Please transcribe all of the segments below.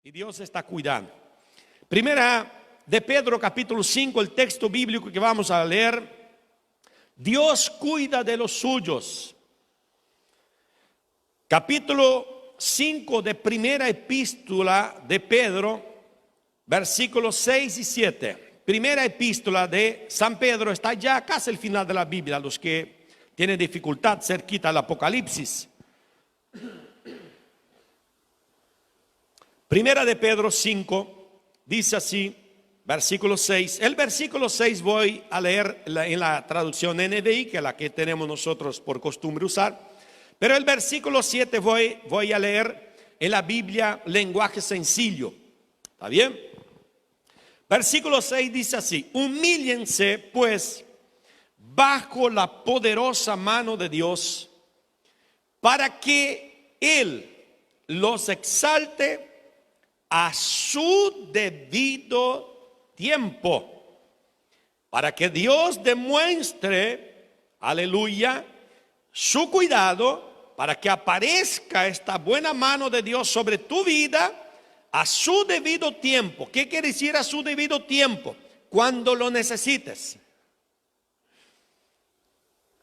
y Dios está cuidando. Primera de Pedro capítulo 5, el texto bíblico que vamos a leer. Dios cuida de los suyos. Capítulo 5 de primera epístola de Pedro, versículos 6 y 7. Primera epístola de San Pedro está ya casi al final de la Biblia, los que tienen dificultad cerquita al Apocalipsis. Primera de Pedro 5, dice así, versículo 6. El versículo 6 voy a leer en la traducción NBI, que es la que tenemos nosotros por costumbre usar. Pero el versículo 7 voy a leer en la Biblia lenguaje sencillo. ¿Está bien? Versículo 6 dice así: humíllense pues bajo la poderosa mano de Dios, para que Él los exalte a su debido tiempo, para que Dios demuestre, aleluya, su cuidado, para que aparezca esta buena mano de Dios sobre tu vida a su debido tiempo. ¿Qué quiere decir a su debido tiempo? Cuando lo necesites.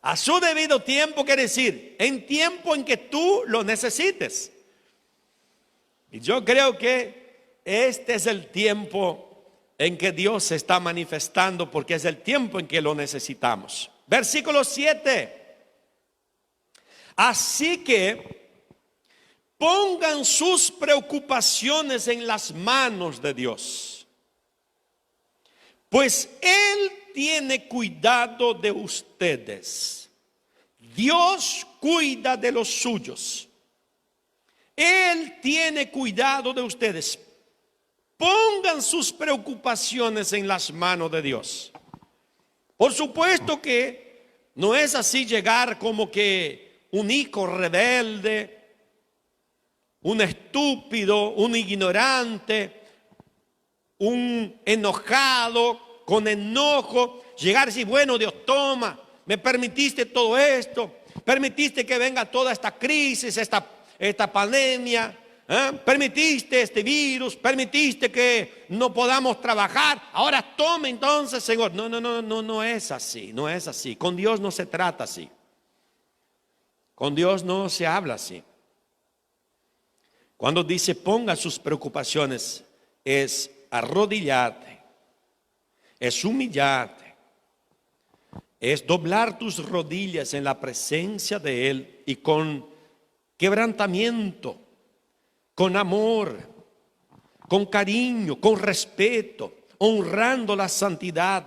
A su debido tiempo quiere decir en tiempo en que tú lo necesites. Y yo creo que este es el tiempo en que Dios se está manifestando, porque es el tiempo en que lo necesitamos. Versículo 7. Así que pongan sus preocupaciones en las manos de Dios, pues Él tiene cuidado de ustedes. Dios cuida de los suyos. Él tiene cuidado de ustedes. Pongan sus preocupaciones en las manos de Dios. Por supuesto que no es así llegar como que un hijo rebelde, un estúpido, un ignorante, un enojado, con enojo, llegar y decir: bueno, Dios, toma, me permitiste todo esto, permitiste que venga toda esta crisis, esta pandemia, permitiste este virus, permitiste que no podamos trabajar, ahora toma entonces, Señor. No es así, no es así. Con Dios no se trata así. Con Dios no se habla así. Cuando dice ponga sus preocupaciones, es arrodillarte, es humillarte, es doblar tus rodillas en la presencia de Él y con quebrantamiento, con amor, con cariño, con respeto, honrando la santidad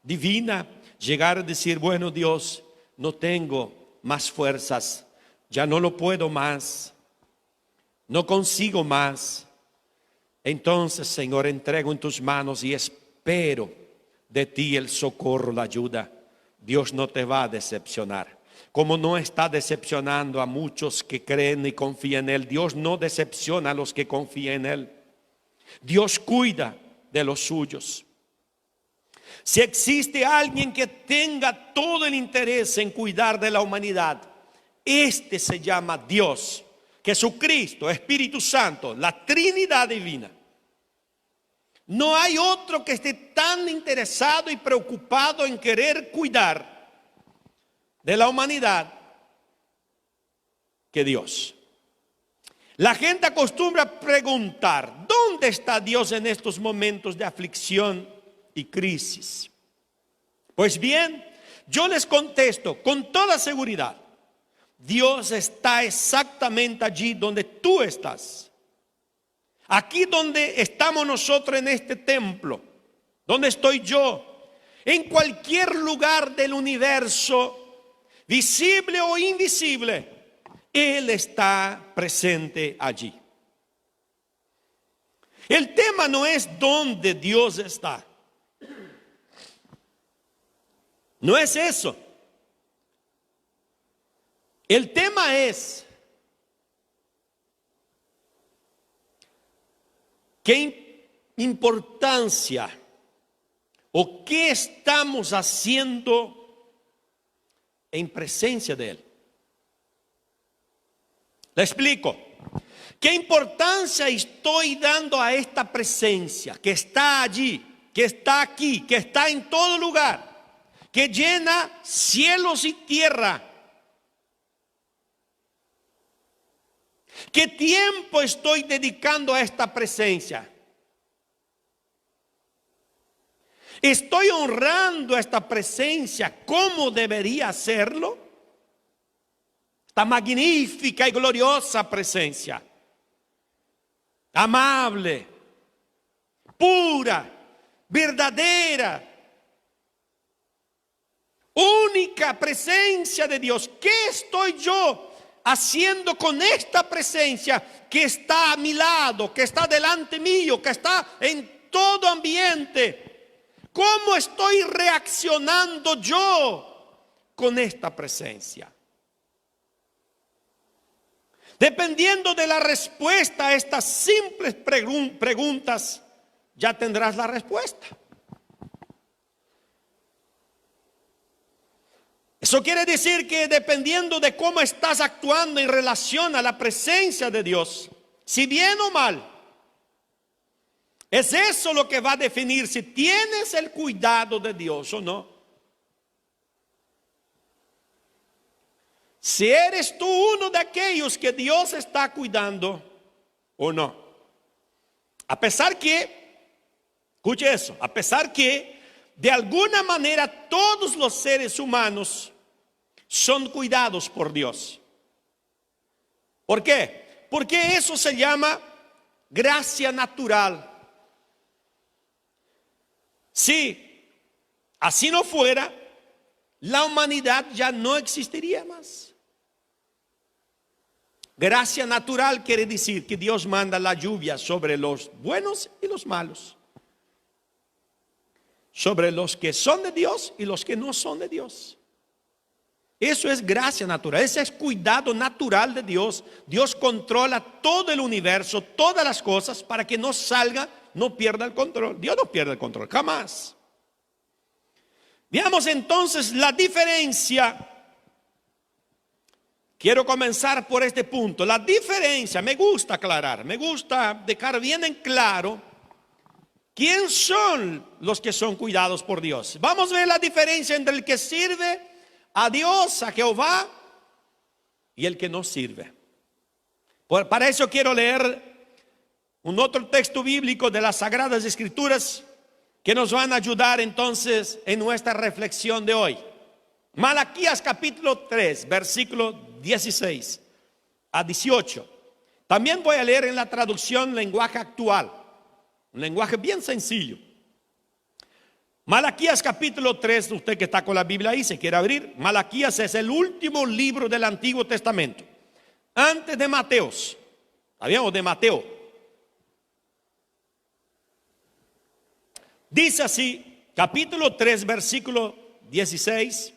divina, llegar a decir: bueno, Dios, no tengo más fuerzas, ya no lo puedo más, no consigo más. Entonces, Señor, entrego en tus manos y espero de ti el socorro, la ayuda. Dios no te va a decepcionar, como no está decepcionando a muchos que creen y confían en Él. Dios no decepciona a los que confían en Él. Dios cuida de los suyos. Si existe alguien que tenga todo el interés en cuidar de la humanidad, este se llama Dios, Jesucristo, Espíritu Santo, la Trinidad divina. No hay otro que esté tan interesado y preocupado en querer cuidar de la humanidad que Dios. La gente acostumbra a preguntar: ¿dónde está Dios en estos momentos de aflicción y crisis? Pues bien, yo les contesto con toda seguridad: Dios está exactamente allí donde tú estás. Aquí donde estamos nosotros en este templo, donde estoy yo, en cualquier lugar del universo, visible o invisible, Él está presente allí. El tema no es dónde Dios está. No es eso. El tema es qué importancia o qué estamos haciendo en presencia de Él. Le explico. ¿Qué importancia estoy dando a esta presencia que está allí, que está aquí, que está en todo lugar, que llena cielos y tierra? ¿Qué tiempo estoy dedicando a esta presencia? ¿Estoy honrando esta presencia como debería hacerlo? Esta magnífica y gloriosa presencia, amable, pura, verdadera, única presencia de Dios. ¿Qué estoy yo haciendo con esta presencia que está a mi lado, que está delante mío, que está en todo ambiente? ¿Cómo estoy reaccionando yo con esta presencia? Dependiendo de la respuesta a estas simples preguntas, ya tendrás la respuesta. Eso quiere decir que dependiendo de cómo estás actuando en relación a la presencia de Dios, si bien o mal, es eso lo que va a definir si tienes el cuidado de Dios o no. Si eres tú uno de aquellos que Dios está cuidando o no. A pesar que, escuche eso, a pesar que de alguna manera todos los seres humanos son cuidados por Dios. ¿Por qué? Porque eso se llama gracia natural. Si así no fuera, la humanidad ya no existiría más. Gracia natural quiere decir que Dios manda la lluvia sobre los buenos y los malos, sobre los que son de Dios y los que no son de Dios. Eso es gracia natural, ese es cuidado natural de Dios. Dios controla todo el universo, todas las cosas, para que no salga, no pierda el control. Dios no pierde el control, jamás. Veamos entonces la diferencia. Quiero comenzar por este punto. La diferencia, me gusta aclarar, me gusta dejar bien en claro quién son los que son cuidados por Dios. Vamos a ver la diferencia entre el que sirve a Dios, a Jehová, y el que no sirve. Para eso quiero leer un otro texto bíblico de las Sagradas Escrituras que nos van a ayudar entonces en nuestra reflexión de hoy. Malaquías capítulo 3, versículo 16 a 18. También voy a leer en la traducción lenguaje actual, un lenguaje bien sencillo. Malaquías capítulo 3, usted que está con la Biblia ahí, se quiere abrir. Malaquías es el último libro del Antiguo Testamento, antes de Mateos, ¿sabíamos? De Mateo. Dice así, capítulo 3, versículo 16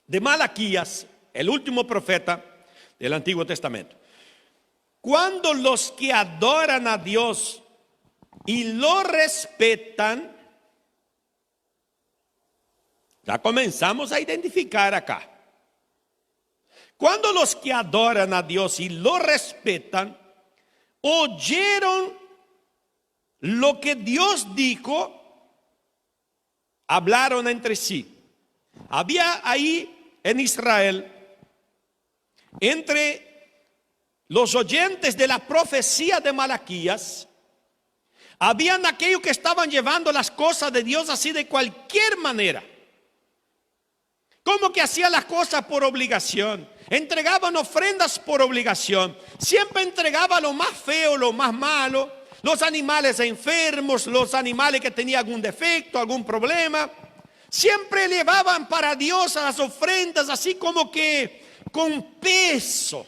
de Malaquías, el último profeta del Antiguo Testamento. Cuando los que adoran a Dios y lo respetan, ya comenzamos a identificar acá. Cuando los que adoran a Dios y lo respetan, oyeron lo que Dios dijo, hablaron entre sí. Había ahí en Israel, entre los oyentes de la profecía de Malaquías, habían aquellos que estaban llevando las cosas de Dios así de cualquier manera. Como que hacían las cosas por obligación, entregaban ofrendas por obligación, siempre entregaba lo más feo, lo más malo, los animales enfermos, los animales que tenían algún defecto, algún problema. Siempre llevaban para Dios a las ofrendas así como que con peso,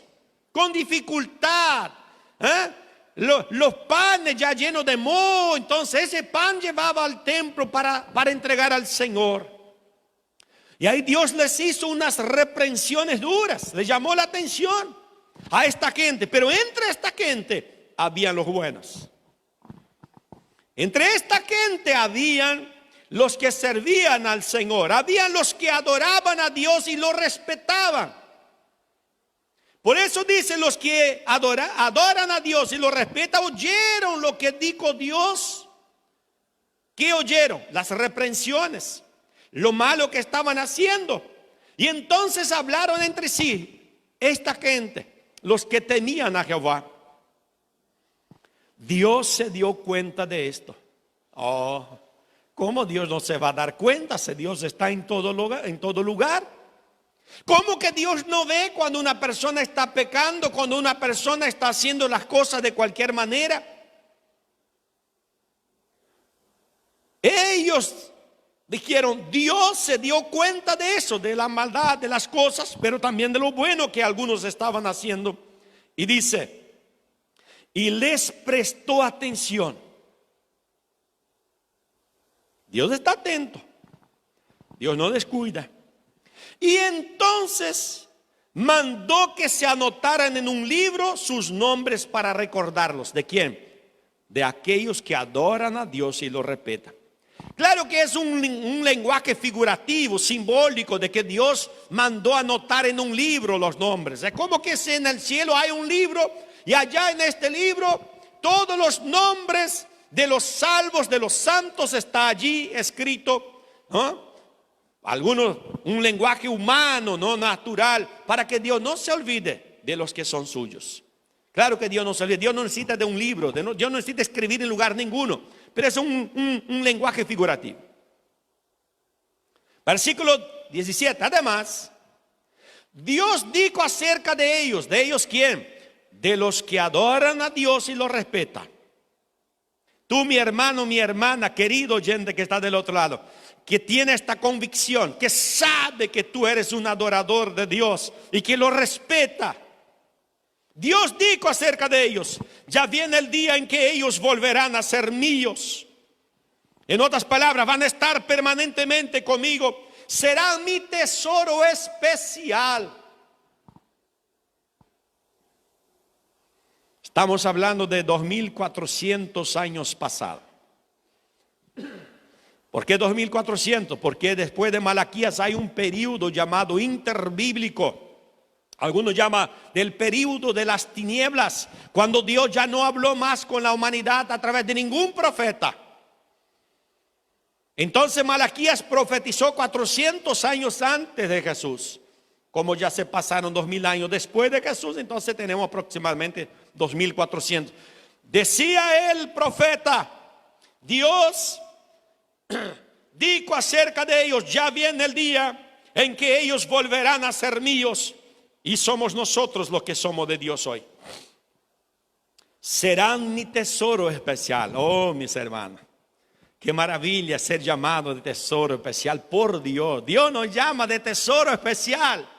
con dificultad. Los panes ya llenos de moho, entonces ese pan llevaba al templo para entregar al Señor. Y ahí Dios les hizo unas reprensiones duras, les llamó la atención a esta gente. Pero entre esta gente habían los buenos. Entre esta gente habían los que servían al Señor, habían los que adoraban a Dios y lo respetaban. Por eso dice, los que adoran a Dios y lo respetan, oyeron lo que dijo Dios. ¿Qué oyeron? Las reprensiones, lo malo que estaban haciendo. Y entonces hablaron entre sí, esta gente, los que temían a Jehová. Dios se dio cuenta de esto. Oh, ¿cómo Dios no se va a dar cuenta si Dios está en todo lugar? ¿Cómo que Dios no ve cuando una persona está pecando, cuando una persona está haciendo las cosas de cualquier manera? Ellos dijeron, Dios se dio cuenta de eso, de la maldad, de las cosas, pero también de lo bueno que algunos estaban haciendo. Y dice, y les prestó atención. Dios está atento, Dios no descuida. Y entonces mandó que se anotaran en un libro sus nombres para recordarlos. ¿De quién? De aquellos que adoran a Dios y lo respetan. Claro que es un lenguaje figurativo, simbólico, de que Dios mandó anotar en un libro los nombres. Es como que si en el cielo hay un libro y allá en este libro todos los nombres de los salvos, de los santos está allí escrito, ¿no? Algunos, un lenguaje humano, no natural, para que Dios no se olvide de los que son suyos. Claro que Dios no se olvida, Dios no necesita de un libro, Dios no necesita escribir en lugar ninguno, pero es un lenguaje figurativo. Versículo 17, además, Dios dijo acerca de ellos ¿quién? De los que adoran a Dios y lo respetan. Tú, mi hermano, mi hermana, querido oyente que está del otro lado, que tiene esta convicción, que sabe que tú eres un adorador de Dios y que lo respeta. Dios dijo acerca de ellos, ya viene el día en que ellos volverán a ser míos. En otras palabras, van a estar permanentemente conmigo, serán mi tesoro especial. Estamos hablando de 2400 años pasados. ¿Por qué 2400? Porque después de Malaquías hay un periodo llamado interbíblico. Algunos llaman del periodo de las tinieblas, cuando Dios ya no habló más con la humanidad a través de ningún profeta. Entonces Malaquías profetizó 400 años antes de Jesús. Como ya se pasaron 2000 años después de Jesús, entonces tenemos aproximadamente 2400. Decía el profeta, Dios dijo acerca de ellos, ya viene el día en que ellos volverán a ser míos y somos nosotros los que somos de Dios hoy. Serán mi tesoro especial. Oh, mis hermanos, qué maravilla ser llamado de tesoro especial por Dios. Dios nos llama de tesoro especial.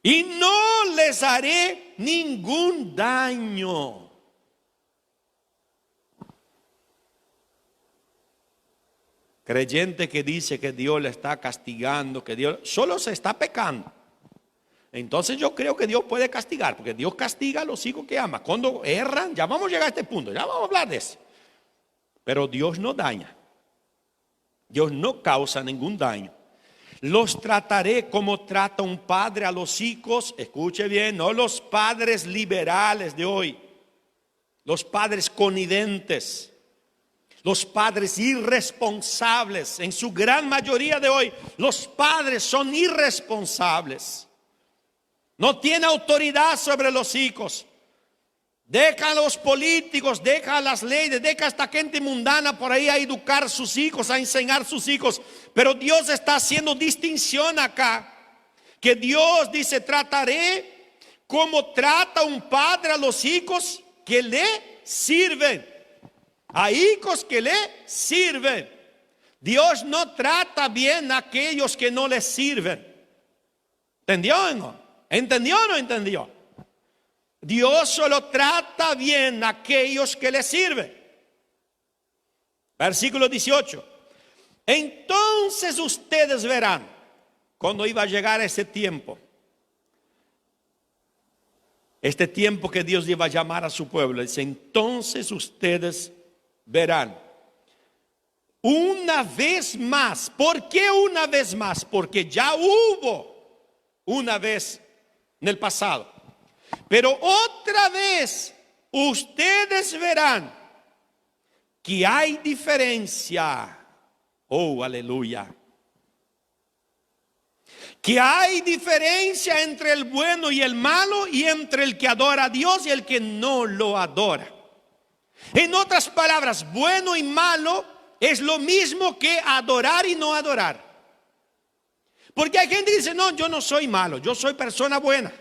Y no les haré ningún daño. Creyente que dice que Dios le está castigando, que Dios solo se está pecando. Entonces yo creo que Dios puede castigar, porque Dios castiga a los hijos que ama. Cuando erran, ya vamos a llegar a este punto, ya vamos a hablar de eso. Pero Dios no daña. Dios no causa ningún daño. Los trataré como trata un padre a los hijos. Escuche bien, no los padres liberales de hoy, los padres conniventes, los padres irresponsables. En su gran mayoría de hoy, los padres son irresponsables. No tienen autoridad sobre los hijos. Deja a los políticos, deja a las leyes, deja a esta gente mundana por ahí a educar a sus hijos, a enseñar a sus hijos. Pero Dios está haciendo distinción acá. Que Dios dice, trataré como trata un padre a los hijos que le sirven. A hijos que le sirven. Dios no trata bien a aquellos que no le sirven. ¿Entendió o no? ¿Entendió o no entendió? Dios solo trata bien a aquellos que le sirven. Versículo 18. Entonces ustedes verán, cuando iba a llegar ese tiempo, este tiempo que Dios iba a llamar a su pueblo, dice, entonces ustedes verán una vez más. ¿Por qué una vez más? Porque ya hubo una vez en el pasado. Pero otra vez ustedes verán que hay diferencia. Oh, aleluya. Que hay diferencia entre el bueno y el malo, y entre el que adora a Dios y el que no lo adora. En otras palabras, bueno y malo es lo mismo que adorar y no adorar. Porque hay gente que dice, no, yo no soy malo, yo soy persona buena.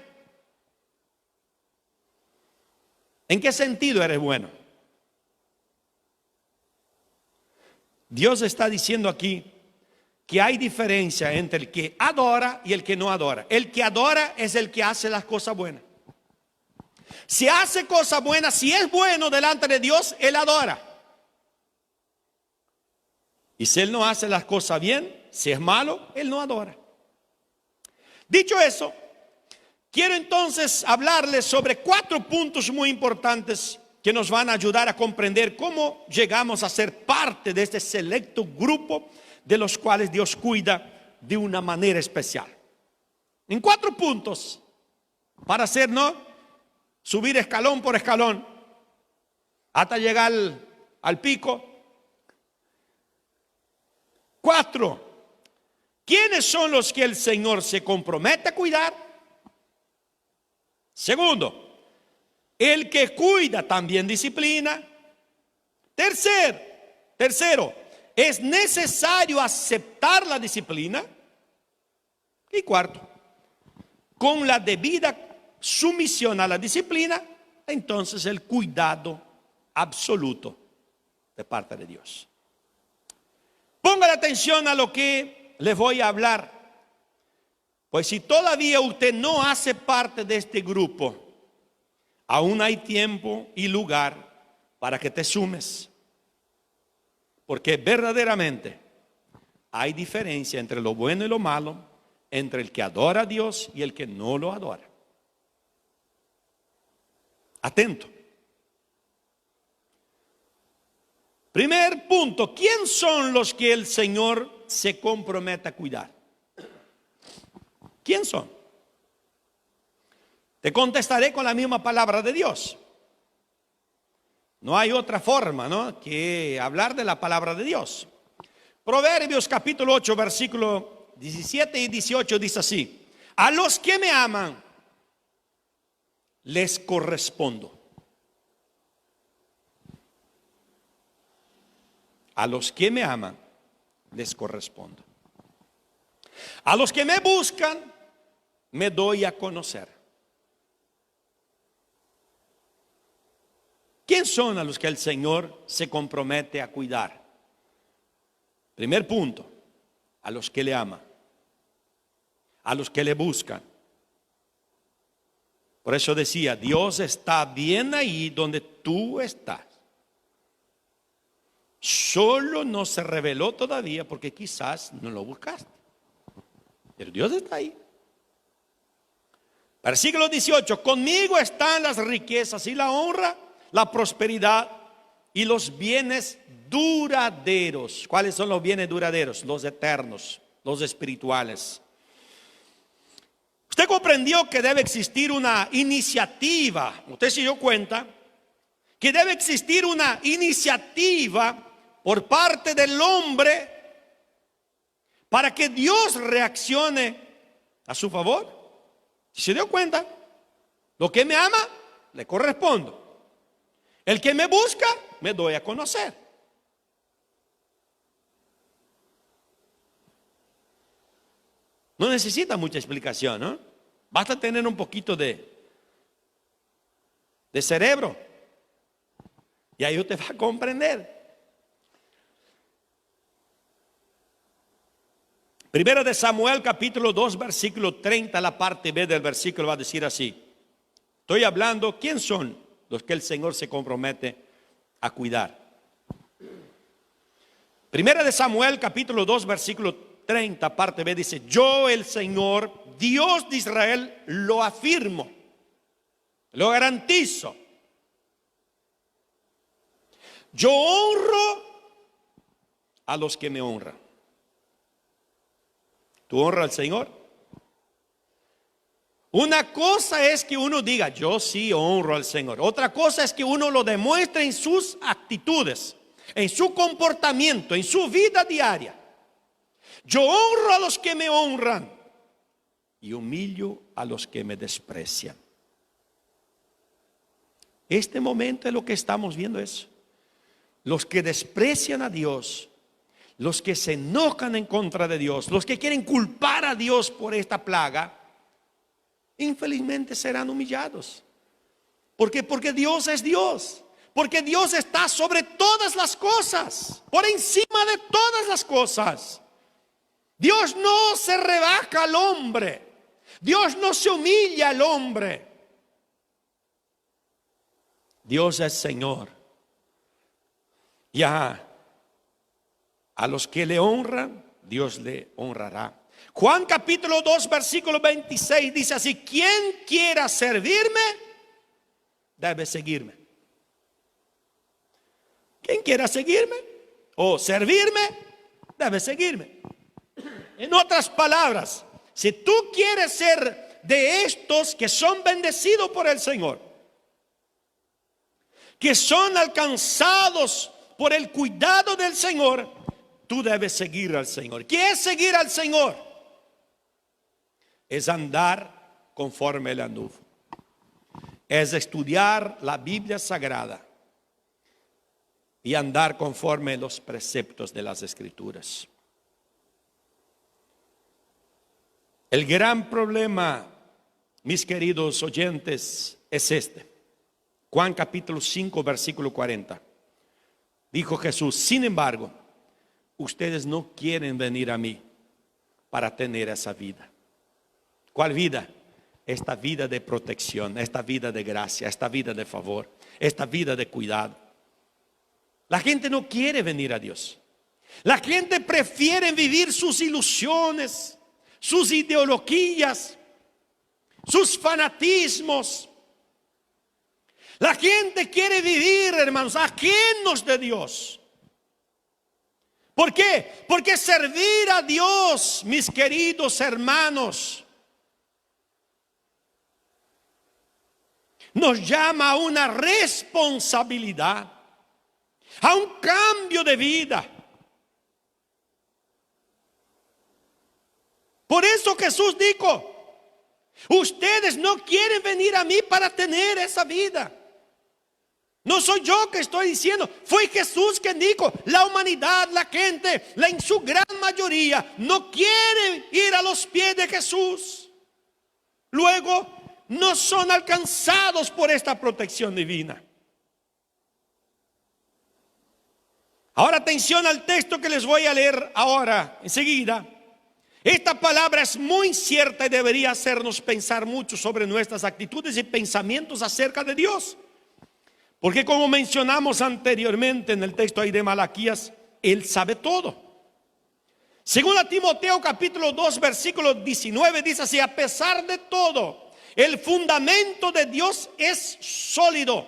¿En qué sentido eres bueno? Dios está diciendo aquí que hay diferencia entre el que adora y el que no adora. El que adora es el que hace las cosas buenas. Si hace cosas buenas, si es bueno delante de Dios, él adora. Y si él no hace las cosas bien, si es malo, él no adora. Dicho eso, quiero entonces hablarles sobre 4 puntos muy importantes que nos van a ayudar a comprender cómo llegamos a ser parte de este selecto grupo de los cuales Dios cuida de una manera especial. En 4 puntos, para hacernos subir escalón por escalón hasta llegar al pico. 4. ¿Quiénes son los que el Señor se compromete a cuidar? Segundo, el que cuida también disciplina. Tercero, es necesario aceptar la disciplina. Y cuarto, con la debida sumisión a la disciplina, entonces el cuidado absoluto de parte de Dios. Ponga la atención a lo que les voy a hablar, pues si todavía usted no hace parte de este grupo, aún hay tiempo y lugar para que te sumes, porque verdaderamente hay diferencia entre lo bueno y lo malo, entre el que adora a Dios y el que no lo adora. Atento. Primer punto, ¿quién son los que el Señor se compromete a cuidar? ¿Quién son? Te contestaré con la misma palabra de Dios. No hay otra forma, ¿no?, que hablar de la palabra de Dios. Proverbios capítulo 8, versículo 17 y 18 dice así: a los que me aman, les correspondo. A los que me aman, les correspondo. A los que me buscan, me doy a conocer. ¿Quién son a los que el Señor se compromete a cuidar? Primer punto, a los que le aman, a los que le buscan. Por eso decía, Dios está bien ahí donde tú estás. Solo no se reveló todavía porque quizás no lo buscaste. Pero Dios está ahí. Versículo 18, conmigo están las riquezas y la honra, la prosperidad y los bienes duraderos. ¿Cuáles son los bienes duraderos? Los eternos, los espirituales. Usted comprendió que debe existir una iniciativa. Usted se dio cuenta que debe existir una iniciativa por parte del hombre para que Dios reaccione a su favor. ¿Se dio cuenta? Lo que me ama, le correspondo. El que me busca, me doy a conocer. No necesita mucha explicación, ¿no? Basta tener un poquito de cerebro y ahí usted va a comprender. Primera de Samuel capítulo 2 versículo 30, la parte B del versículo va a decir así. Estoy hablando, ¿quién son los que el Señor se compromete a cuidar? Primera de Samuel capítulo 2 versículo 30, parte B dice: yo, el Señor, Dios de Israel, lo afirmo, lo garantizo. Yo honro a los que me honran. ¿Tú honras al Señor? Una cosa es que uno diga, yo sí honro al Señor. Otra cosa es que uno lo demuestre en sus actitudes, en su comportamiento, en su vida diaria. Yo honro a los que me honran y humillo a los que me desprecian. Este momento es lo que estamos viendo eso. Los que desprecian a Dios, los que se enojan en contra de Dios, los que quieren culpar a Dios por esta plaga, infelizmente serán humillados. ¿Por qué? Porque Dios es Dios. Porque Dios está sobre todas las cosas, por encima de todas las cosas. Dios no se rebaja al hombre. Dios no se humilla al hombre. Dios es Señor. Ya a los que le honran, Dios le honrará. Juan capítulo 2 versículo 26 dice así: quien quiera servirme, debe seguirme. Quien quiera seguirme o servirme, debe seguirme. En otras palabras, si tú quieres ser de estos que son bendecidos por el Señor, que son alcanzados por el cuidado del Señor, tú debes seguir al Señor. ¿Qué es seguir al Señor? Es andar conforme Él anduvo. Es estudiar la Biblia Sagrada y andar conforme los preceptos de las Escrituras. El gran problema, mis queridos oyentes, es este. Juan capítulo 5 versículo 40. Dijo Jesús: sin embargo, ustedes no quieren venir a mí para tener esa vida. ¿Cuál vida? Esta vida de protección, esta vida de gracia, esta vida de favor, esta vida de cuidado. La gente no quiere venir a Dios. La gente prefiere vivir sus ilusiones, sus ideologías, sus fanatismos. La gente quiere vivir, hermanos, ajenos de Dios. ¿Por qué? Porque servir a Dios, mis queridos hermanos, nos llama a una responsabilidad, a un cambio de vida. Por eso Jesús dijo: ustedes no quieren venir a mí para tener esa vida. No soy yo que estoy diciendo, fue Jesús quien dijo. La humanidad, la gente, en su gran mayoría, no quiere ir a los pies de Jesús. Luego, no son alcanzados por esta protección divina. Ahora atención al texto que les voy a leer ahora, enseguida. Esta palabra es muy cierta y debería hacernos pensar mucho sobre nuestras actitudes y pensamientos acerca de Dios. Porque como mencionamos anteriormente en el texto ahí de Malaquías, Él sabe todo. Según a Timoteo capítulo 2 versículo 19 dice así: a pesar de todo, el fundamento de Dios es sólido,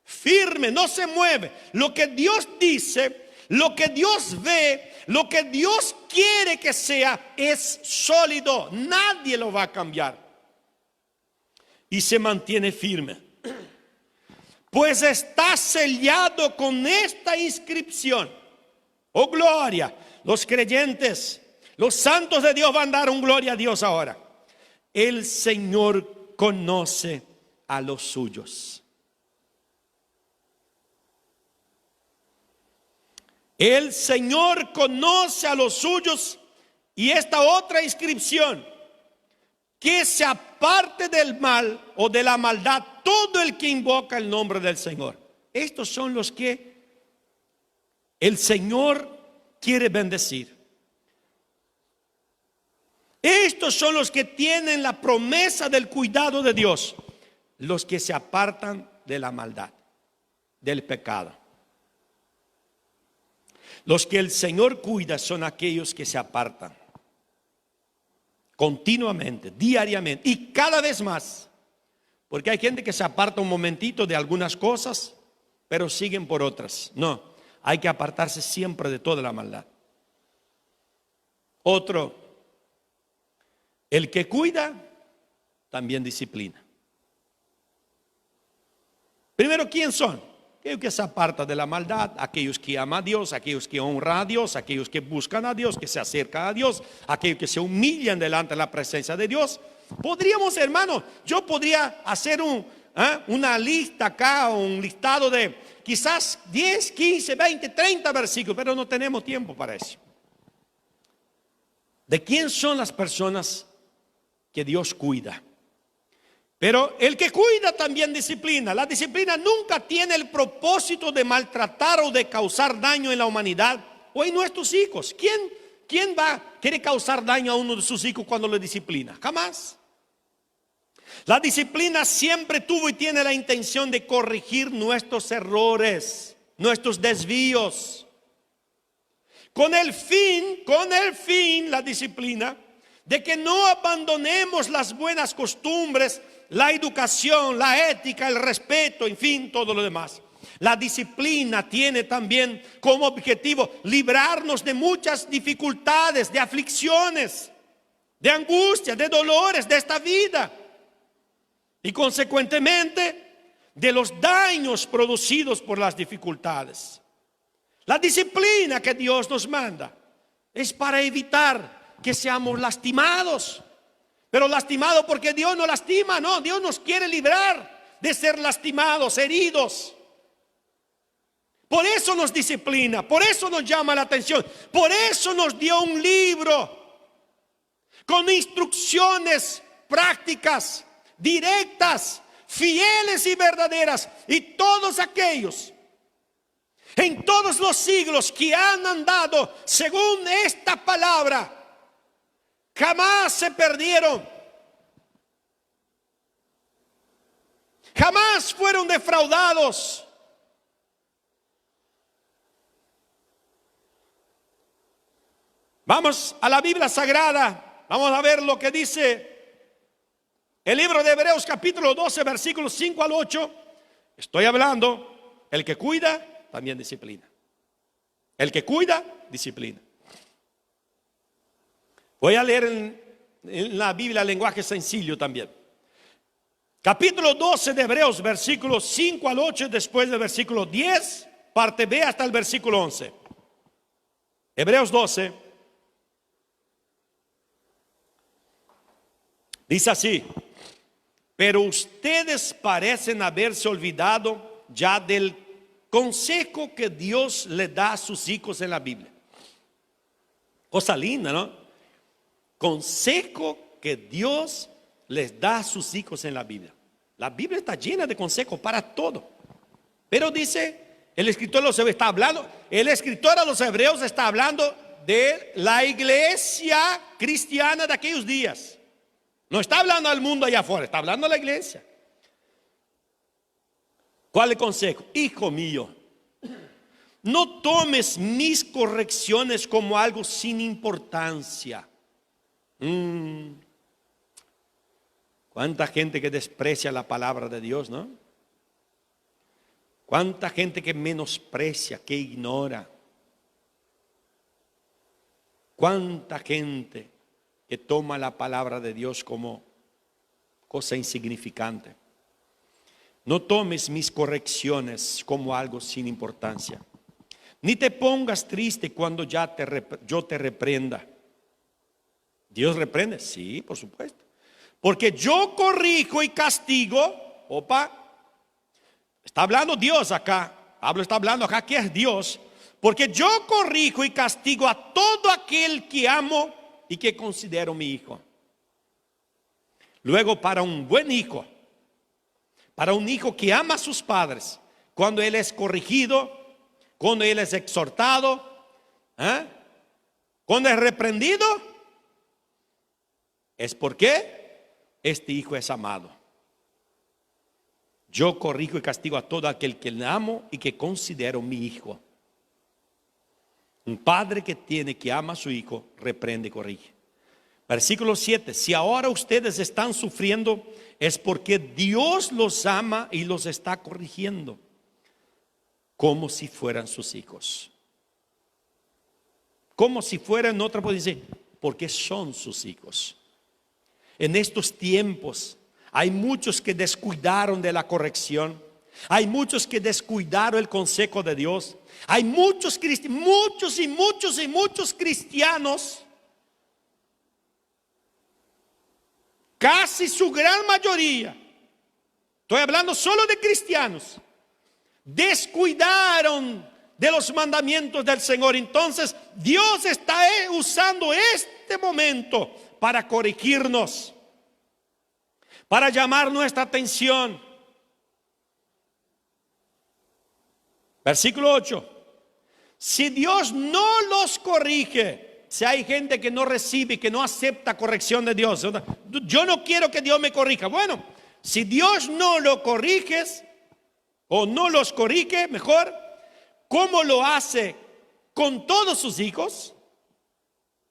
firme, no se mueve. Lo que Dios dice, lo que Dios ve, lo que Dios quiere que sea, es sólido. Nadie lo va a cambiar. Y se mantiene firme. Pues está sellado con esta inscripción. Oh gloria, los creyentes, los santos de Dios van a dar un gloria a Dios ahora. El Señor conoce a los suyos. El Señor conoce a los suyos. Y esta otra inscripción: que se aparte del mal o de la maldad todo el que invoca el nombre del Señor. Estos son los que el Señor quiere bendecir. Estos son los que tienen la promesa del cuidado de Dios. Los que se apartan de la maldad, del pecado. Los que el Señor cuida son aquellos que se apartan continuamente, diariamente y cada vez más. Porque hay gente que se aparta un momentito de algunas cosas, pero siguen por otras. No, hay que apartarse siempre de toda la maldad. Otro, el que cuida también disciplina. Primero, ¿quién son? Aquellos que se apartan de la maldad, aquellos que aman a Dios, aquellos que honran a Dios, aquellos que buscan a Dios, que se acercan a Dios, aquellos que se humillan delante de la presencia de Dios. Podríamos, hermano, yo podría hacer una lista acá, un listado de quizás 10, 15, 20, 30 versículos, pero no tenemos tiempo para eso. ¿De quién son las personas que Dios cuida? Pero el que cuida también disciplina. La disciplina nunca tiene el propósito de maltratar o de causar daño en la humanidad o en nuestros hijos. ¿Quién va a querer causar daño a uno de sus hijos cuando le disciplina? Jamás. La disciplina siempre tuvo y tiene la intención de corregir nuestros errores, nuestros desvíos. Con el fin, la disciplina, de que no abandonemos las buenas costumbres, la educación, la ética, el respeto, en fin, todo lo demás. La disciplina tiene también como objetivo librarnos de muchas dificultades, de aflicciones, de angustias, de dolores de esta vida. Y consecuentemente, de los daños producidos por las dificultades. La disciplina que Dios nos manda es para evitar que seamos lastimados. Pero lastimados porque Dios no lastima, no, Dios nos quiere librar de ser lastimados, heridos. Por eso nos disciplina, por eso nos llama la atención, por eso nos dio un libro con instrucciones prácticas, directas, fieles y verdaderas. Y todos aquellos en todos los siglos que han andado según esta palabra jamás se perdieron, jamás fueron defraudados. Vamos a la Biblia Sagrada, vamos a ver lo que dice el libro de Hebreos capítulo 12 versículos 5 al 8. Estoy hablando, el que cuida también disciplina. El que cuida, disciplina. Voy a leer en la Biblia lenguaje sencillo también. Capítulo 12 de Hebreos, versículos 5 al 8, después del versículo 10, parte B hasta el versículo 11. Hebreos 12. Dice así: pero ustedes parecen haberse olvidado ya del consejo que Dios le da a sus hijos en la Biblia. Cosa linda, ¿no? Consejo que Dios les da a sus hijos en la Biblia. La Biblia está llena de consejos para todo. Pero dice, el escritor a los hebreos está hablando, el escritor a los hebreos está hablando de la iglesia cristiana de aquellos días. No está hablando al mundo allá afuera, está hablando a la iglesia. ¿Cuál es el consejo? Hijo mío, no tomes mis correcciones como algo sin importancia. Cuánta gente que desprecia la palabra de Dios, ¿no? Cuánta gente que menosprecia, que ignora. Cuánta gente que toma la palabra de Dios como cosa insignificante. No tomes mis correcciones como algo sin importancia. Ni te pongas triste cuando yo te reprenda. ¿Dios reprende? Sí, por supuesto. Porque yo corrijo y castigo. Está hablando Dios acá. Pablo está hablando acá que es Dios. Porque yo corrijo y castigo a todo aquel que amo y que considero mi hijo. Luego, para un buen hijo, para un hijo que ama a sus padres, cuando él es corregido, cuando él es exhortado, cuando es reprendido, es porque este hijo es amado. Yo corrijo y castigo a todo aquel que le amo y que considero mi hijo. Un padre que ama a su hijo, reprende y corrige. Versículo 7. Si ahora ustedes están sufriendo, es porque Dios los ama y los está corrigiendo, como si fueran sus hijos. Como si fueran, otra puede decir, porque son sus hijos. En estos tiempos Hay muchos que descuidaron de la corrección. Hay muchos que descuidaron el consejo de Dios. Hay muchos cristianos, casi su gran mayoría, estoy hablando solo de cristianos, descuidaron de los mandamientos del Señor. Entonces Dios está usando este momento para corregirnos, para llamar nuestra atención. Versículo 8. Si Dios no los corrige, si hay gente que no recibe, que no acepta corrección de Dios, yo no quiero que Dios me corrija. Bueno, si Dios no lo corrige, o no los corrige, mejor, ¿cómo lo hace con todos sus hijos?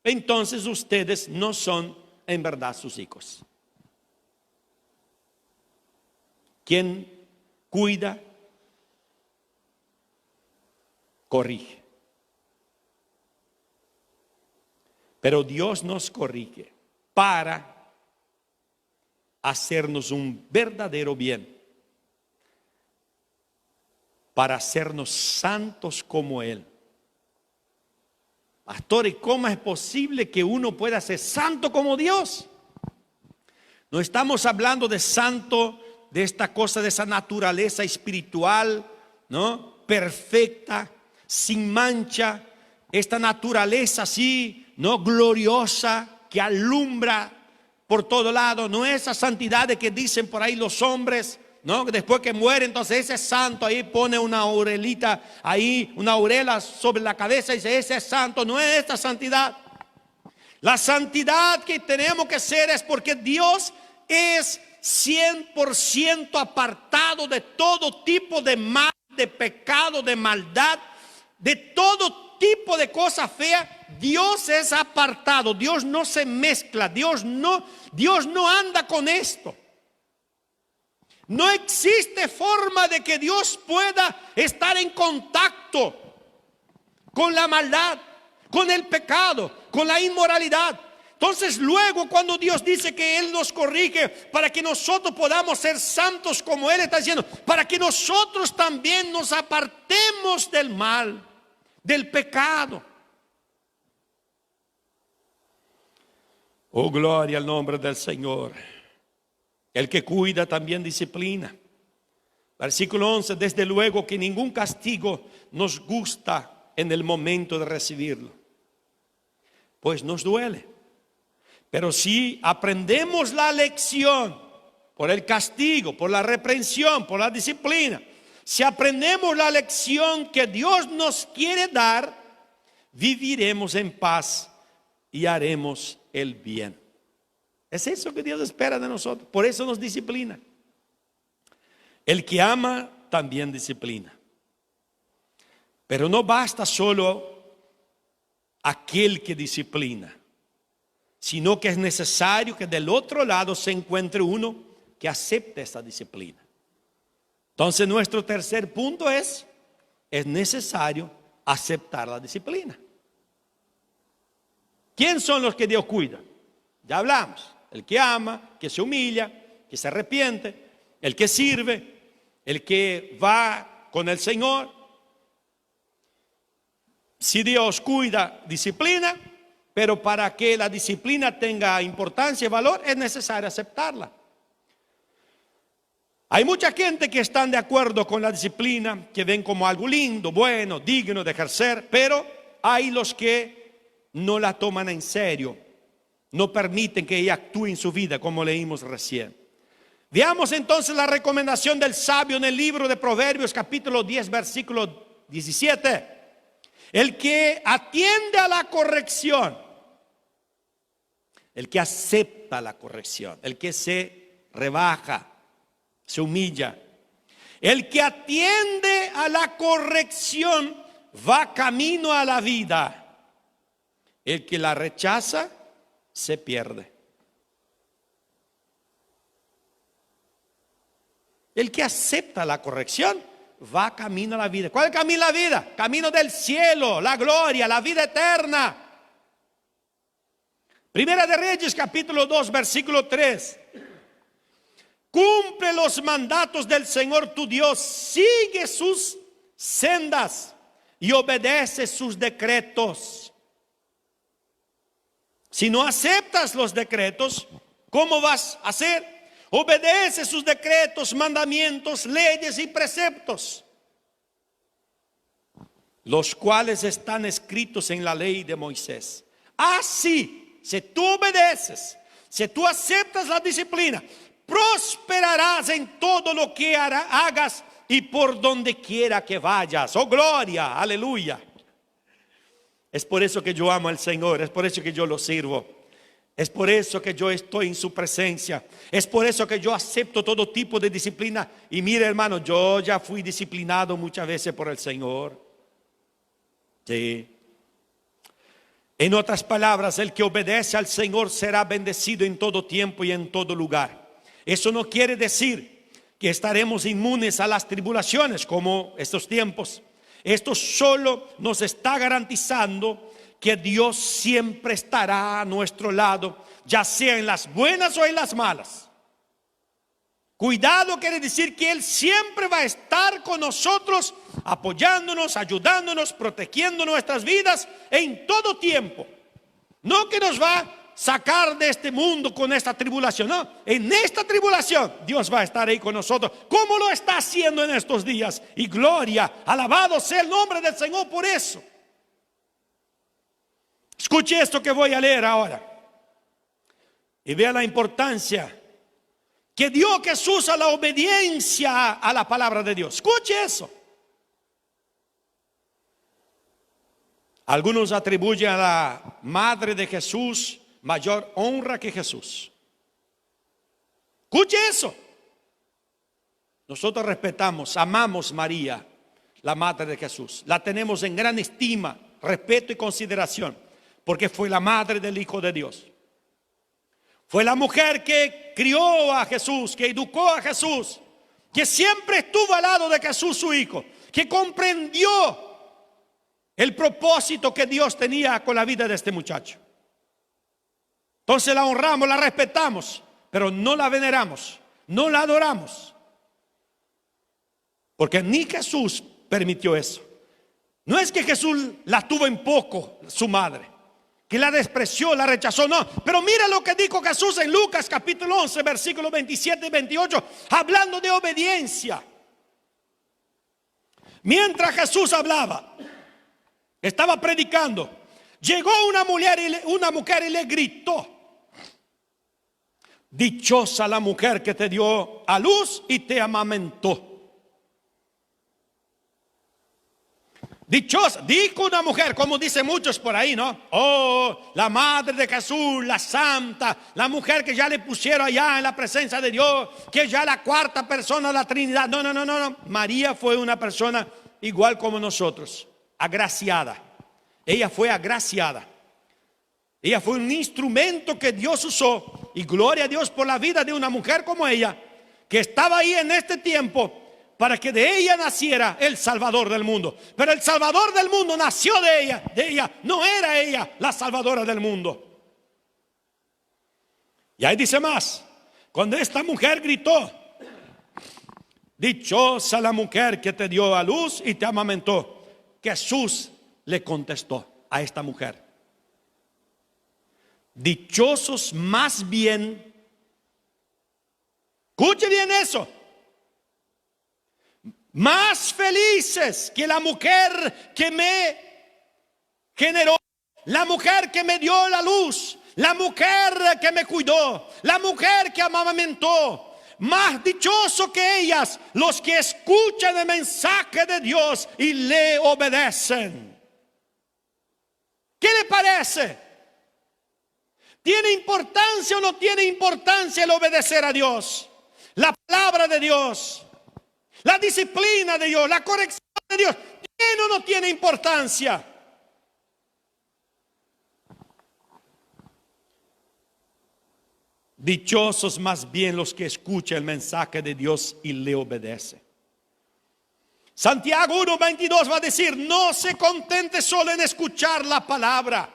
Entonces ustedes no son en verdad sus hijos. ¿Quién cuida? Corrige. Pero Dios nos corrige para hacernos un verdadero bien, para hacernos santos como Él. Pastor, ¿y cómo es posible que uno pueda ser santo como Dios? No estamos hablando de santo, de esta cosa, de esa naturaleza espiritual, ¿no? Perfecta, sin mancha, esta naturaleza así, ¿no? Gloriosa, que alumbra por todo lado. No esa santidad de que dicen por ahí los hombres, ¿no? Después que muere, entonces ese es santo, ahí pone una aurelita, ahí una aurela sobre la cabeza y dice, ese es santo. No es esta santidad. La santidad que tenemos que ser es porque Dios es 100% apartado de todo tipo de mal, de pecado, de maldad, de todo tipo de cosa fea. Dios es apartado, Dios no se mezcla, Dios no anda con esto. No existe forma de que Dios pueda estar en contacto con la maldad, con el pecado, con la inmoralidad. Entonces luego cuando Dios dice que Él nos corrige para que nosotros podamos ser santos como Él está diciendo, para que nosotros también nos apartemos del mal, del pecado. Oh, gloria al nombre del Señor. El que cuida también disciplina. Versículo 11, desde luego que ningún castigo nos gusta en el momento de recibirlo, pues nos duele. Pero si aprendemos la lección por el castigo, por la reprensión, por la disciplina, si aprendemos la lección que Dios nos quiere dar, viviremos en paz y haremos el bien. Es eso que Dios espera de nosotros. Por eso nos disciplina. El que ama también disciplina. Pero no basta solo aquel que disciplina, sino que es necesario que del otro lado se encuentre uno que acepte esta disciplina. Entonces nuestro tercer punto es necesario aceptar la disciplina. ¿Quién son los que Dios cuida? Ya hablamos. El que ama, que se humilla, que se arrepiente, el que sirve, el que va con el Señor. Si Dios cuida, disciplina, pero para que la disciplina tenga importancia y valor es necesario aceptarla. Hay mucha gente que están de acuerdo con la disciplina, que ven como algo lindo, bueno, digno de ejercer, pero hay los que no la toman en serio. No permiten que ella actúe en su vida, como leímos recién. Veamos entonces la recomendación del sabio en el libro de Proverbios, capítulo 10, versículo 17. El que atiende a la corrección, el que acepta la corrección, el que se rebaja, se humilla, el que atiende a la corrección va camino a la vida. El que la rechaza se pierde. El que acepta la corrección va camino a la vida. ¿Cuál es el camino a la vida? Camino del cielo, la gloria, la vida eterna. Primera de Reyes, capítulo 2, versículo 3. cumple los mandatos del Señor tu Dios, sigue sus sendas y obedece sus decretos. Si no aceptas los decretos, ¿cómo vas a hacer? Obedece sus decretos, mandamientos, leyes y preceptos, los cuales están escritos en la ley de Moisés. Así, si tú obedeces, si tú aceptas la disciplina, prosperarás en todo lo que hagas y por donde quiera que vayas. Oh, gloria, aleluya. Es por eso que yo amo al Señor, es por eso que yo lo sirvo, es por eso que yo estoy en su presencia, es por eso que yo acepto todo tipo de disciplina. Y mire, hermano, yo ya fui disciplinado muchas veces por el Señor. Sí. En otras palabras, el que obedece al Señor será bendecido en todo tiempo y en todo lugar. Eso no quiere decir que estaremos inmunes a las tribulaciones como estos tiempos. Esto solo nos está garantizando que Dios siempre estará a nuestro lado, ya sea en las buenas o en las malas. Cuidado quiere decir que Él siempre va a estar con nosotros, apoyándonos, ayudándonos, protegiendo nuestras vidas en todo tiempo. No que nos va a sacar de este mundo con esta tribulación, no. En esta tribulación Dios va a estar ahí con nosotros, como lo está haciendo en estos días. Y gloria, alabado sea el nombre del Señor por eso. Escuche esto que voy a leer ahora y vea la importancia que dio Jesús a la obediencia a la palabra de Dios. Escuche eso. Algunos atribuyen a la madre de Jesús mayor honra que Jesús. Escuche eso. Nosotros respetamos, amamos a María, la madre de Jesús. La tenemos en gran estima, respeto y consideración, porque fue la madre del Hijo de Dios. Fue la mujer que crió a Jesús, que educó a Jesús, que siempre estuvo al lado de Jesús su Hijo, que comprendió el propósito que Dios tenía con la vida de este muchacho. Entonces la honramos, la respetamos, pero no la veneramos, no la adoramos. Porque ni Jesús permitió eso. No es que Jesús la tuvo en poco, su madre, que la despreció, la rechazó, no. Pero mira lo que dijo Jesús en Lucas capítulo 11, versículos 27 y 28, hablando de obediencia. Mientras Jesús hablaba, estaba predicando, llegó una mujer y le gritó: dichosa la mujer que te dio a luz y te amamentó. Dichosa, dijo una mujer, como dicen muchos por ahí, ¿no? Oh, la madre de Jesús, la santa, la mujer que ya le pusieron allá en la presencia de Dios, que ya la cuarta persona de la Trinidad. No. María fue una persona igual como nosotros, agraciada. Ella fue agraciada. Ella fue un instrumento que Dios usó. Y gloria a Dios por la vida de una mujer como ella, que estaba ahí en este tiempo, para que de ella naciera el Salvador del mundo. Pero el Salvador del mundo nació de ella, no era ella la salvadora del mundo. Y ahí dice más, cuando esta mujer gritó: dichosa la mujer que te dio a luz y te amamentó, Jesús le contestó a esta mujer: dichosos más bien, escuche bien eso, más felices que la mujer que me generó, la mujer que me dio la luz, la mujer que me cuidó, la mujer que amamentó. Más dichoso que ellas los que escuchan el mensaje de Dios y le obedecen. ¿Qué le parece? ¿Tiene importancia o no tiene importancia el obedecer a Dios? La palabra de Dios, la disciplina de Dios, la corrección de Dios, ¿tiene o no tiene importancia? Dichosos más bien los que escuchan el mensaje de Dios y le obedecen. Santiago 1:22 va a decir: no se contente solo en escuchar la palabra.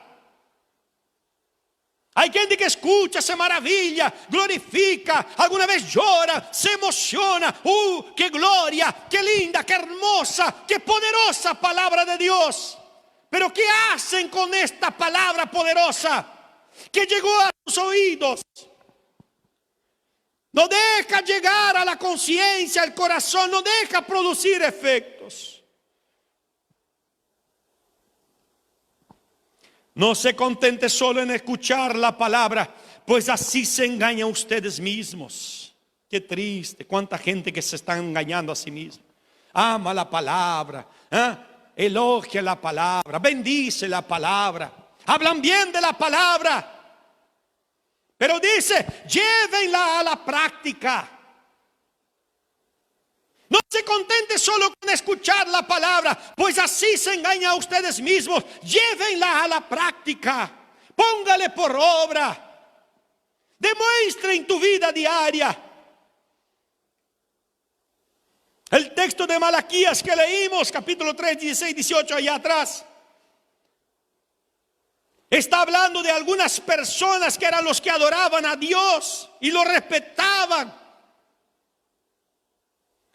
Hay gente que escucha, se maravilla, glorifica, alguna vez llora, se emociona. ¡Qué gloria! ¡Qué linda! ¡Qué hermosa! ¡Qué poderosa palabra de Dios! Pero ¿qué hacen con esta palabra poderosa que llegó a sus oídos? No deja llegar a la conciencia, al corazón, no deja producir efectos. No se contente solo en escuchar la palabra, pues así se engañan ustedes mismos. Qué triste, cuánta gente que se está engañando a sí misma. Ama la palabra, elogia la palabra, bendice la palabra, hablan bien de la palabra. Pero dice, llévenla a la práctica. No se contente solo con escuchar la palabra, pues así se engañan a ustedes mismos. Llévenla a la práctica, póngale por obra, demuestre en tu vida diaria. El texto de Malaquías que leímos, capítulo 3, 16, 18, allá atrás, está hablando de algunas personas que eran los que adoraban a Dios y lo respetaban.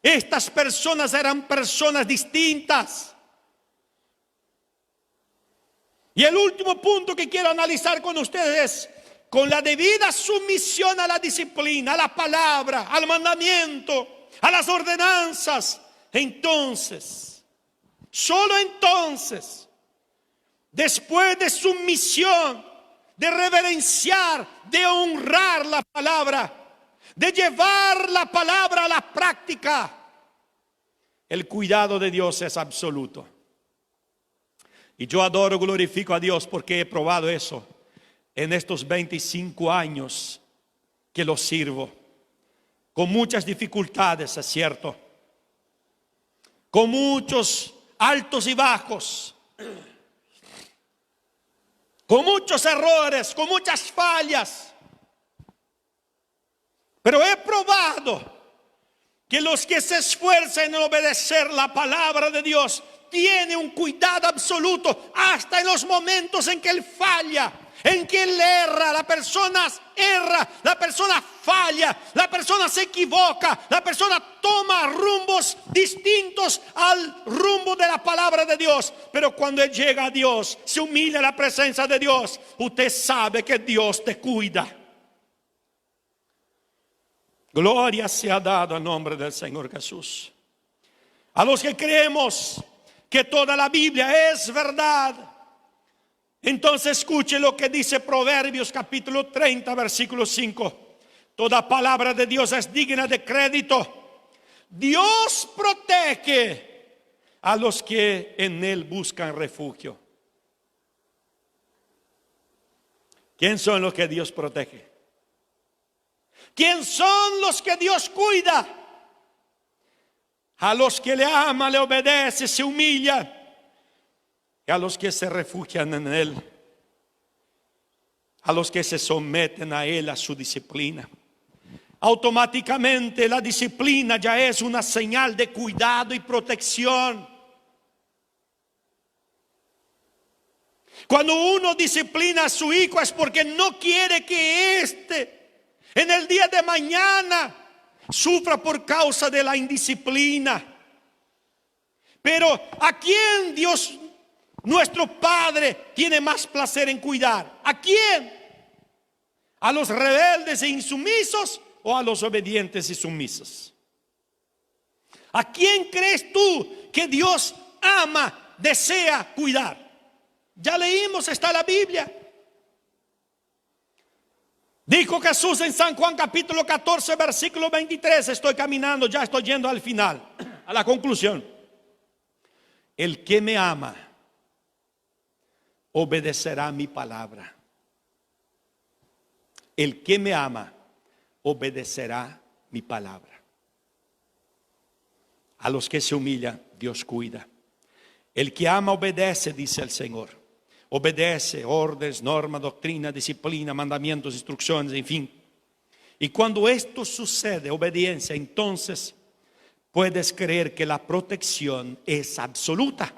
Estas personas eran personas distintas. Y el último punto que quiero analizar con ustedes es, con la debida sumisión a la disciplina, a la palabra, al mandamiento, a las ordenanzas, entonces, solo entonces, después de sumisión, de reverenciar, de honrar la palabra, de llevar la palabra a la práctica, el cuidado de Dios es absoluto. Y yo adoro, glorifico a Dios porque he probado eso en estos 25 años que lo sirvo. Con muchas dificultades, es cierto. Con muchos altos y bajos. Con muchos errores, con muchas fallas. Pero he probado que los que se esfuerzan en obedecer la palabra de Dios tienen un cuidado absoluto hasta en los momentos en que él falla, en que él erra, la persona falla, la persona se equivoca, la persona toma rumbos distintos al rumbo de la palabra de Dios. Pero cuando él llega a Dios, se humilla en la presencia de Dios, usted sabe que Dios te cuida. Gloria sea dada al nombre del Señor Jesús. A los que creemos que toda la Biblia es verdad, entonces escuche lo que dice Proverbios capítulo 30 versículo 5. Toda palabra de Dios es digna de crédito. Dios protege a los que en él buscan refugio. ¿Quién son los que Dios protege? ¿Quién son los que Dios cuida? A los que le ama, le obedece, se humilla. Y a los que se refugian en él. A los que se someten a él, a su disciplina. Automáticamente la disciplina ya es una señal de cuidado y protección. Cuando uno disciplina a su hijo es porque no quiere que en el día de mañana sufra por causa de la indisciplina. Pero ¿a quién Dios, nuestro Padre, tiene más placer en cuidar? ¿A quién? ¿A los rebeldes e insumisos o a los obedientes y sumisos? ¿A quién crees tú que Dios ama, desea cuidar? Ya leímos, está en la Biblia. Dijo Jesús en San Juan capítulo 14 versículo 23. Estoy caminando, ya estoy yendo al final, a la conclusión. El que me ama obedecerá mi palabra. El que me ama obedecerá mi palabra. A los que se humillan, Dios cuida. El que ama obedece, dice el Señor. Obedece órdenes, normas, doctrina, disciplina, mandamientos, instrucciones, en fin. Y cuando esto sucede, obediencia, entonces puedes creer que la protección es absoluta.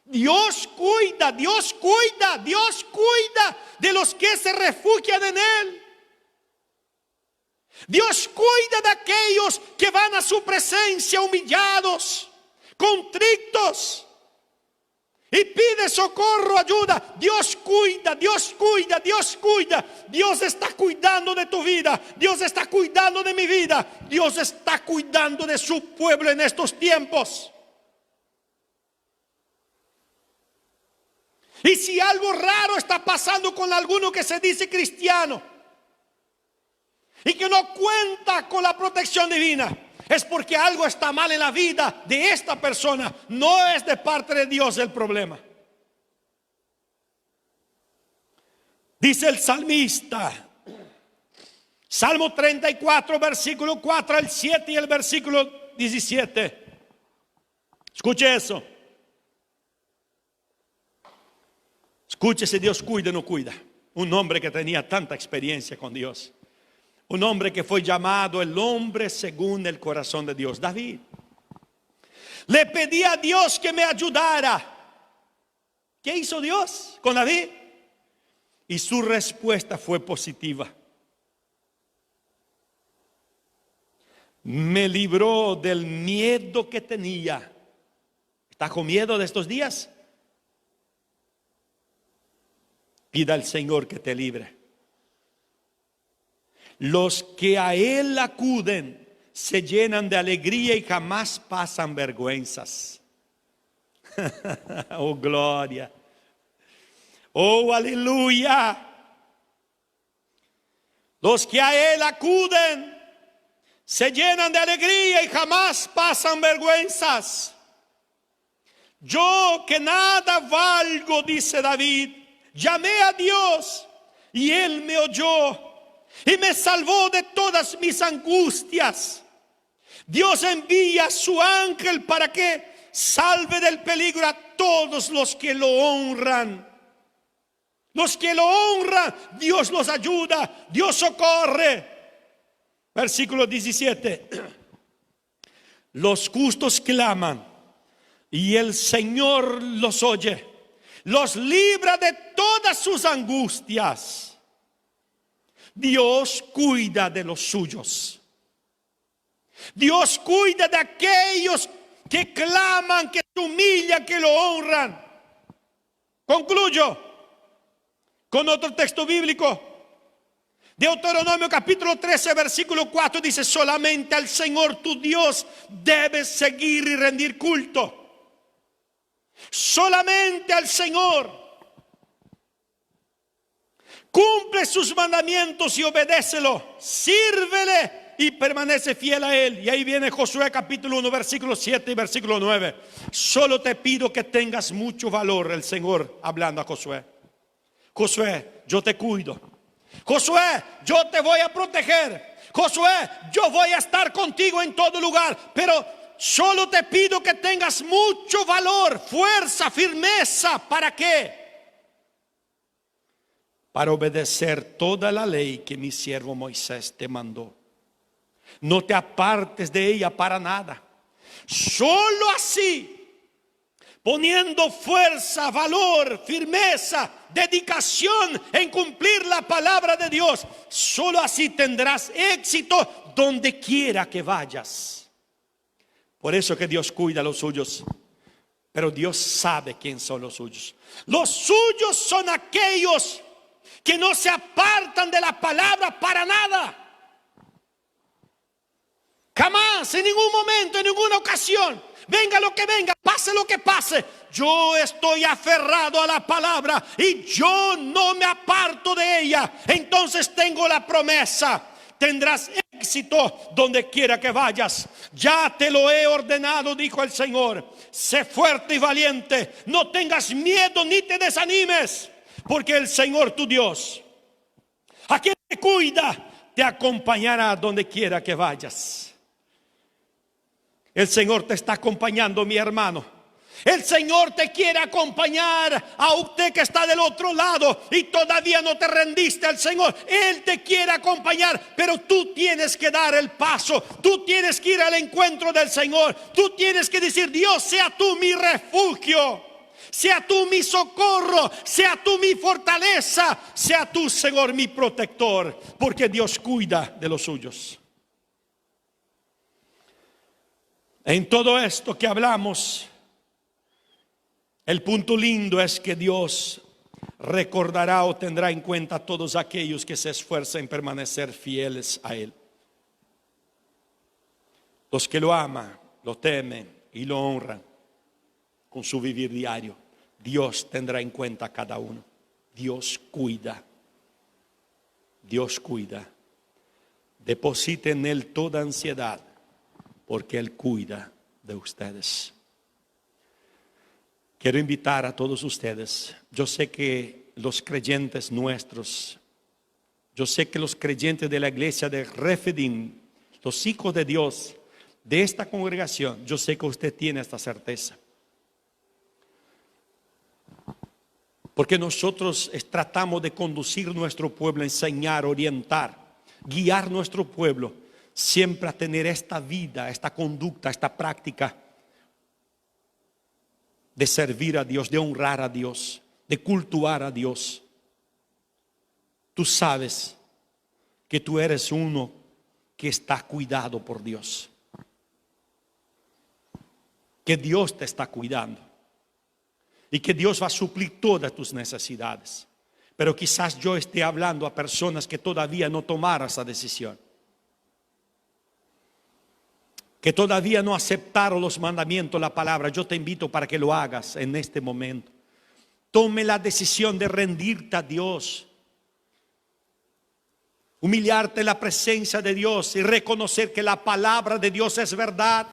Dios cuida, Dios cuida, Dios cuida, de los que se refugian en Él. Dios cuida de aquellos que van a su presencia humillados, contritos, y pide socorro, ayuda. Dios cuida, Dios cuida, Dios cuida. Dios está cuidando de tu vida. Dios está cuidando de mi vida. Dios está cuidando de su pueblo en estos tiempos. Y si algo raro está pasando con alguno que se dice cristiano y que no cuenta con la protección divina, es porque algo está mal en la vida de esta persona. No es de parte de Dios el problema. Dice el salmista, Salmo 34, versículo 4 al 7 y el versículo 17. Escuche eso. Escuche si Dios cuida o no cuida. Un hombre que tenía tanta experiencia con Dios. Un hombre que fue llamado el hombre según el corazón de Dios, David. Le pedí a Dios que me ayudara. ¿Qué hizo Dios con David? Y su respuesta fue positiva. Me libró del miedo que tenía. ¿Está con miedo de estos días? Pida al Señor que te libre. Los que a Él acuden se llenan de alegría y jamás pasan vergüenzas. Oh, gloria. Oh, aleluya. Los que a Él acuden se llenan de alegría y jamás pasan vergüenzas. Yo que nada valgo, dice David, llamé a Dios y Él me oyó y me salvó de todas mis angustias. Dios envía a su ángel para que salve del peligro a todos los que lo honran. Los que lo honran, Dios los ayuda, Dios socorre. Versículo 17. Los justos claman y el Señor los oye. Los libra de todas sus angustias. Dios cuida de los suyos. Dios cuida de aquellos que claman, que se humillan, que lo honran. Concluyo con otro texto bíblico. Deuteronomio capítulo 13, versículo 4 dice: solamente al Señor tu Dios debes seguir y rendir culto. Solamente al Señor. Cumple sus mandamientos y obedécelo. Sírvele y permanece fiel a Él. Y ahí viene Josué capítulo 1, versículo 7 y versículo 9. Solo te pido que tengas mucho valor. El Señor hablando a Josué. Josué, yo te cuido. Josué, yo te voy a proteger. Josué, yo voy a estar contigo en todo lugar. Pero solo te pido que tengas mucho valor, fuerza, firmeza. ¿Para qué? Para obedecer toda la ley que mi siervo Moisés te mandó. No te apartes de ella para nada. Solo así, poniendo fuerza, valor, firmeza, dedicación en cumplir la palabra de Dios, solo así tendrás éxito donde quiera que vayas. Por eso que Dios cuida a los suyos. Pero Dios sabe quién son los suyos. Los suyos son aquellos que no se apartan de la palabra para nada. Jamás, en ningún momento, en ninguna ocasión, venga lo que venga, pase lo que pase, yo estoy aferrado a la palabra y yo no me aparto de ella. Entonces tengo la promesa: tendrás éxito donde quiera que vayas. Ya te lo he ordenado, dijo el Señor. Sé fuerte y valiente, no tengas miedo ni te desanimes. Porque el Señor tu Dios, a quien te cuida, te acompañará donde quiera que vayas. El Señor te está acompañando, mi hermano. El Señor te quiere acompañar a usted que está del otro lado y todavía no te rendiste al Señor. Él te quiere acompañar, pero tú tienes que dar el paso. Tú tienes que ir al encuentro del Señor. Tú tienes que decir: Dios, sea tú mi refugio. Sea tú mi socorro, sea tú mi fortaleza, sea tú, Señor, mi protector, porque Dios cuida de los suyos. En todo esto que hablamos, el punto lindo es que Dios recordará o tendrá en cuenta a todos aquellos que se esfuerzan en permanecer fieles a Él. Los que lo aman, lo temen y lo honran con su vivir diario. Dios tendrá en cuenta a cada uno. Dios cuida. Dios cuida. Depositen en Él toda ansiedad, porque Él cuida de ustedes. Quiero invitar a todos ustedes. Yo sé que los creyentes nuestros, yo sé que los creyentes de la iglesia de Refidim, los hijos de Dios, de esta congregación, yo sé que usted tiene esta certeza. Porque nosotros tratamos de conducir nuestro pueblo, enseñar, orientar, guiar nuestro pueblo siempre a tener esta vida, esta conducta, esta práctica de servir a Dios, de honrar a Dios, de cultuar a Dios. Tú sabes que tú eres uno que está cuidado por Dios, que Dios te está cuidando y que Dios va a suplir todas tus necesidades. Pero quizás yo esté hablando a personas que todavía no tomaron esa decisión, que todavía no aceptaron los mandamientos, la palabra. Yo te invito para que lo hagas en este momento. Tome la decisión de rendirte a Dios, humillarte en la presencia de Dios y reconocer que la palabra de Dios es verdad.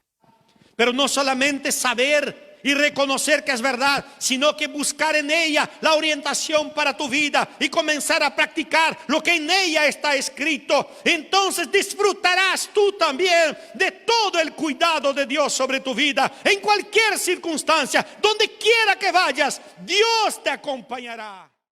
Pero no solamente saber y reconocer que es verdad, sino que buscar en ella la orientación para tu vida y comenzar a practicar lo que en ella está escrito. Entonces disfrutarás tú también de todo el cuidado de Dios sobre tu vida. En cualquier circunstancia, donde quiera que vayas, Dios te acompañará.